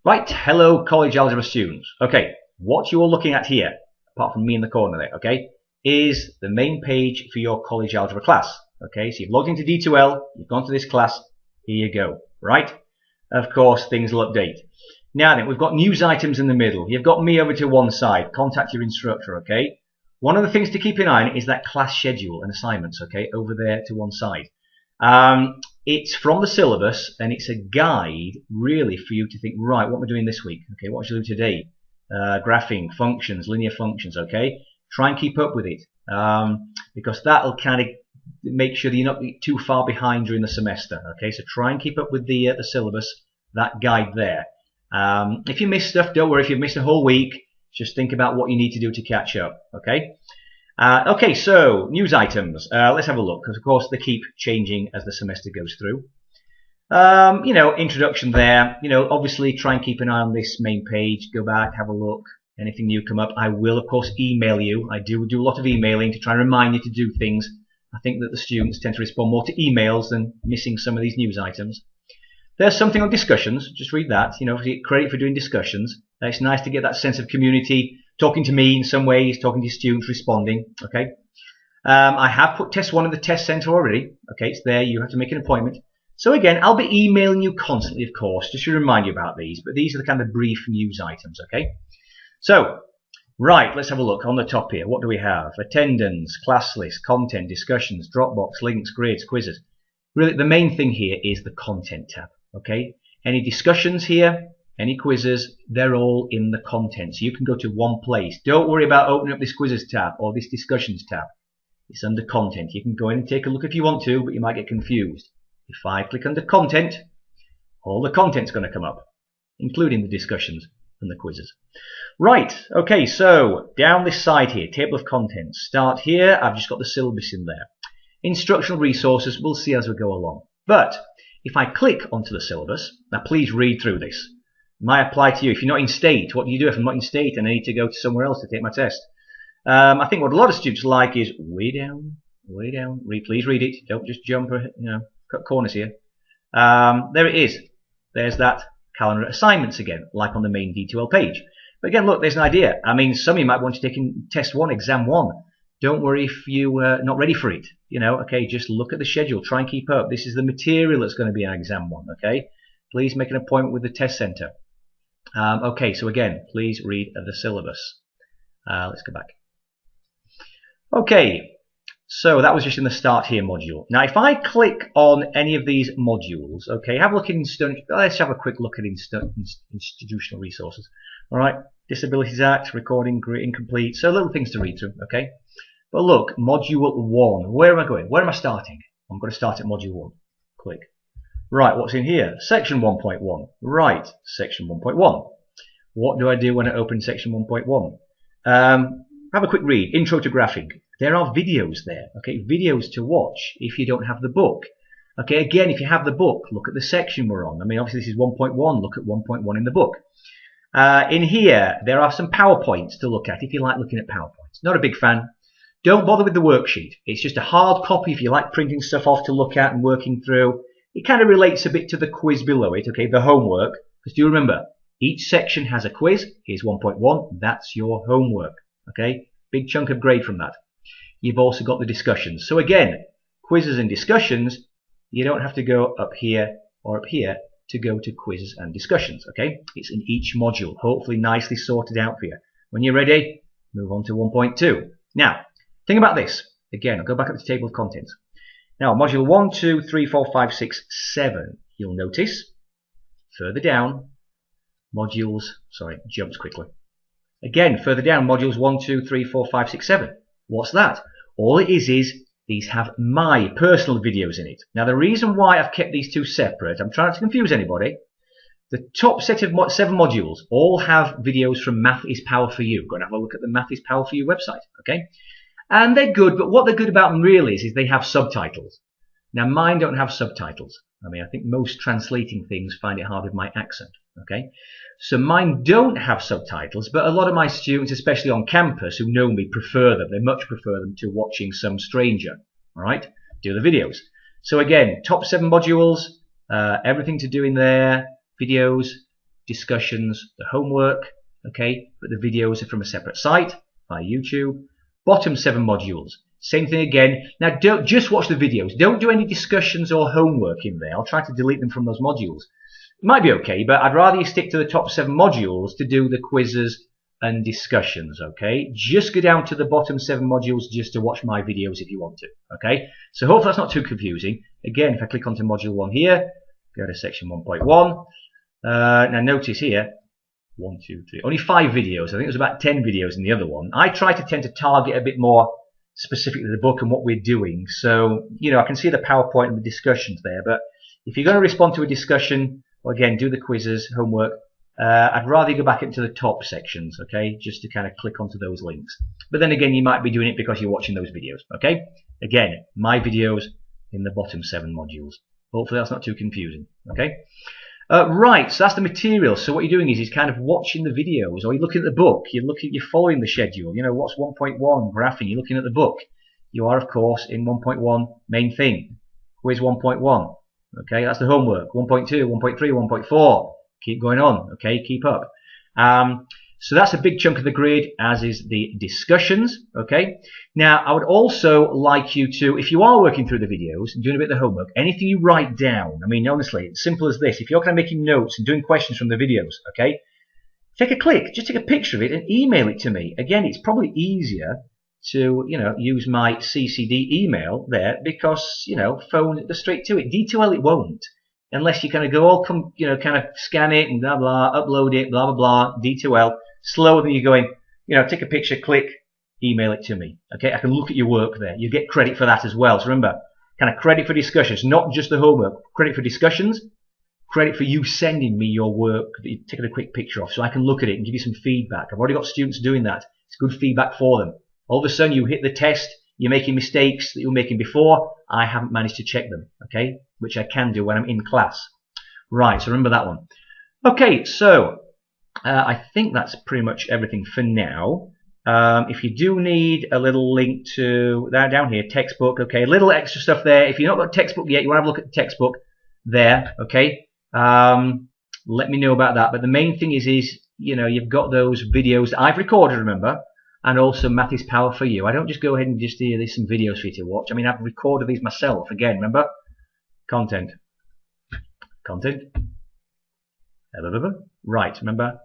Right, hello college algebra students. Okay, what you're looking at here, apart from me in the corner there, okay, is the main page for your college algebra class. Okay, so you've logged into D2L, you've gone to this class, here you go, right? Of course, things will update. Now then, we've got news items in the middle. You've got me over to one side, contact your instructor, okay? One of the things to keep an eye on is that class schedule and assignments, okay, over there to one side. It's from the syllabus and it's a guide really for you to think, right, what am I doing this week? Okay, what should I do today? Graphing, functions, linear functions, okay? Try and keep up with it because that'll kind of make sure that you're not too far behind during the semester, okay? So try and keep up with the syllabus, that guide there. If you miss stuff, don't worry. If you've missed a whole week, just think about what you need to do to catch up, okay? Okay, so news items. Let's have a look, because of course they keep changing as the semester goes through. Introduction there. Obviously try and keep an eye on this main page. Go back, have a look. Anything new come up, I will of course email you. I do a lot of emailing to try and remind you to do things. I think that the students tend to respond more to emails than missing some of these news items. There's something on discussions. Just read that. Credit for doing discussions. It's nice to get that sense of community. Talking to me in some ways, talking to your students, responding. Okay. I have put test 1 in the test center already. Okay, it's there. You have to make an appointment. So again, I'll be emailing you constantly, of course, just to remind you about these. But these are the kind of brief news items. Okay. So, right, let's have a look on the top here. What do we have? Attendance, class list, content, discussions, Dropbox, links, grades, quizzes. Really, the main thing here is the content tab. Okay. Any discussions here? Any quizzes, they're all in the content. So you can go to one place. Don't worry about opening up this quizzes tab or this discussions tab. It's under content. You can go in and take a look if you want to, but you might get confused. If I click under content, all the content's going to come up, including the discussions and the quizzes. Right, okay, so down this side here, table of contents. Start here, I've just got the syllabus in there. Instructional resources, we'll see as we go along. But if I click onto the syllabus, now please read through this. Might apply to you. If you're not in state, what do you do if I'm not in state and I need to go to somewhere else to take my test? I think what a lot of students like is way down. Please read it. Don't just jump, cut corners here. There it is. There's that calendar assignments again, like on the main D2L page. But again, look, there's an idea. I mean, some of you might want to take in test 1, exam 1. Don't worry if you're not ready for it. Okay, just look at the schedule. Try and keep up. This is the material that's going to be on exam 1, okay? Please make an appointment with the test center. Okay, so again, please read the syllabus. Let's go back. Okay, so that was just in the Start Here module. Now, if I click on any of these modules, okay, have a look at let's have a quick look at institutional resources. All right, Disabilities Act, recording, incomplete, so little things to read through, okay? But look, module 1, where am I going? Where am I starting? I'm going to start at module 1. Click. Right, what's in here? Section 1.1. Right, section 1.1. What do I do when I open section 1.1? Have a quick read. Intro to graphing. There are videos there, okay? Videos to watch if you don't have the book. Okay, again, if you have the book, look at the section we're on. I mean, obviously this is 1.1. Look at 1.1 in the book. In here, there are some PowerPoints to look at if you like looking at PowerPoints. Not a big fan. Don't bother with the worksheet. It's just a hard copy if you like printing stuff off to look at and working through. It kind of relates a bit to the quiz below it, okay, the homework. Because do remember, each section has a quiz. Here's 1.1. That's your homework, okay? Big chunk of grade from that. You've also got the discussions. So again, quizzes and discussions, you don't have to go up here or up here to go to quizzes and discussions, okay? It's in each module, hopefully nicely sorted out for you. When you're ready, move on to 1.2. Now, think about this. Again, I'll go back up to the table of contents. Now, module 1, 2, 3, 4, 5, 6, 7. You'll notice further down, jumps quickly. Again, further down, modules 1, 2, 3, 4, 5, 6, 7. What's that? All it is these have my personal videos in it. Now, the reason why I've kept these two separate, I'm trying not to confuse anybody. The top set of 7 modules all have videos from Math is Power for You. Go and have a look at the Math is Power for You website, okay? And they're good, but what they're good about them really is they have subtitles. Now, mine don't have subtitles. I mean, I think most translating things find it hard with my accent, okay? So mine don't have subtitles, but a lot of my students, especially on campus, who know me, prefer them. They much prefer them to watching some stranger, all right? Do the videos. So again, top 7 modules, everything to do in there, videos. discussions, the homework, okay, but the videos are from a separate site, by YouTube. Bottom 7 modules, same thing again. Now don't just watch the videos, don't do any discussions or homework in there. I'll try to delete them from those modules. It might be okay, but I'd rather you stick to the top 7 modules to do the quizzes and discussions, okay? Just go down to the bottom 7 modules just to watch my videos if you want to, okay? So hopefully that's not too confusing. Again, if I click onto module 1 here, go to section 1.1. Now notice here, 1, 2, 3, only 5 videos. I think there's about 10 videos in the other one. I try to tend to target a bit more specific to the book and what we're doing. So, you know, I can see the PowerPoint and the discussions there, but if you're going to respond to a discussion, or again, do the quizzes, homework, I'd rather you go back into the top sections, okay, just to kind of click onto those links. But then again, you might be doing it because you're watching those videos, okay? Again, my videos in the bottom 7 modules. Hopefully that's not too confusing, okay? Right, so that's the material. So what you're doing is kind of watching the videos, or you're looking at the book, you're following the schedule. You know, what's 1.1, graphing, you're looking at the book. You are, of course, in 1.1 main thing. Quiz 1.1, okay, that's the homework. 1.2, 1.3, 1.4. Keep going on, okay, keep up. So that's a big chunk of the grid, as is the discussions, okay. Now, I would also like you to, if you are working through the videos and doing a bit of the homework, anything you write down, I mean, honestly, it's simple as this. If you're kind of making notes and doing questions from the videos, okay, take a click, just take a picture of it and email it to me. Again, it's probably easier to, you know, use my CCD email there because, you know, phone it straight to it. D2L it won't. Unless you kind of go, you know, kind of scan it and blah, blah, upload it, blah, blah, blah, D2L. Slower than you're going, you know, take a picture, click, email it to me. Okay, I can look at your work there. You get credit for that as well. So remember, kind of credit for discussions, not just the homework. Credit for discussions, credit for you sending me your work that you've taken a quick picture of so I can look at it and give you some feedback. I've already got students doing that. It's good feedback for them. All of a sudden you hit the test, you're making mistakes that you were making before. I haven't managed to check them, okay, which I can do when I'm in class. Right, so remember that one. Okay, so I think that's pretty much everything for now. If you do need a little link to that down here, textbook, okay, a little extra stuff there. If you've not got a textbook yet, you want to have a look at the textbook there, okay. Let me know about that. But the main thing is you know, you've got those videos that I've recorded, remember, and also Math is Power for You. I don't just go ahead and just there's some videos for you to watch. I mean, I've recorded these myself. Again, remember, content. Right, remember,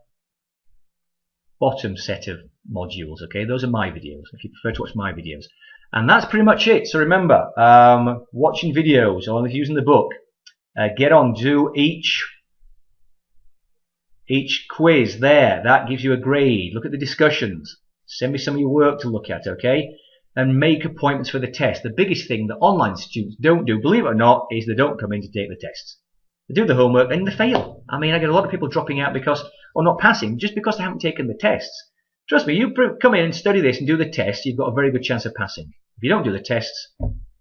bottom set of modules, okay, those are my videos, if you prefer to watch my videos. And that's pretty much it. So remember, watching videos, or if you're using the book, get on, do each quiz there, that gives you a grade. Look at the discussions, send me some of your work to look at, okay, and make appointments for the test. The biggest thing that online students don't do, believe it or not, is they don't come in to take the tests. They do the homework and they fail. I mean, I get a lot of people dropping out because, or not passing, just because they haven't taken the tests. Trust me, you come in and study this and do the test, you've got a very good chance of passing. If you don't do the tests,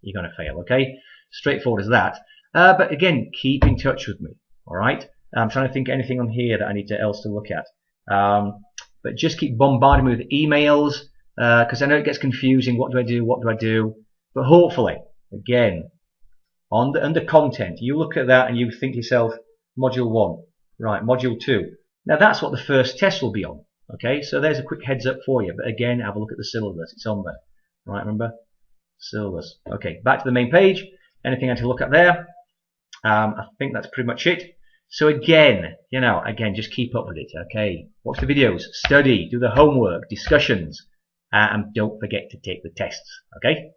you're going to fail, okay? Straightforward as that. But again, keep in touch with me, alright? I'm trying to think of anything on here that I need else to look at. But just keep bombarding me with emails, because I know it gets confusing. What do I do? What do I do? But hopefully, again, under content, you look at that and you think to yourself, module 1, right, module 2. Now that's what the first test will be on. Okay, so there's a quick heads up for you. But again, have a look at the syllabus. It's on there. Right, remember? Syllabus. Okay, back to the main page. Anything I need to look at there? I think that's pretty much it. So again, you know, just keep up with it. Okay, watch the videos, study, do the homework, discussions, and don't forget to take the tests. Okay.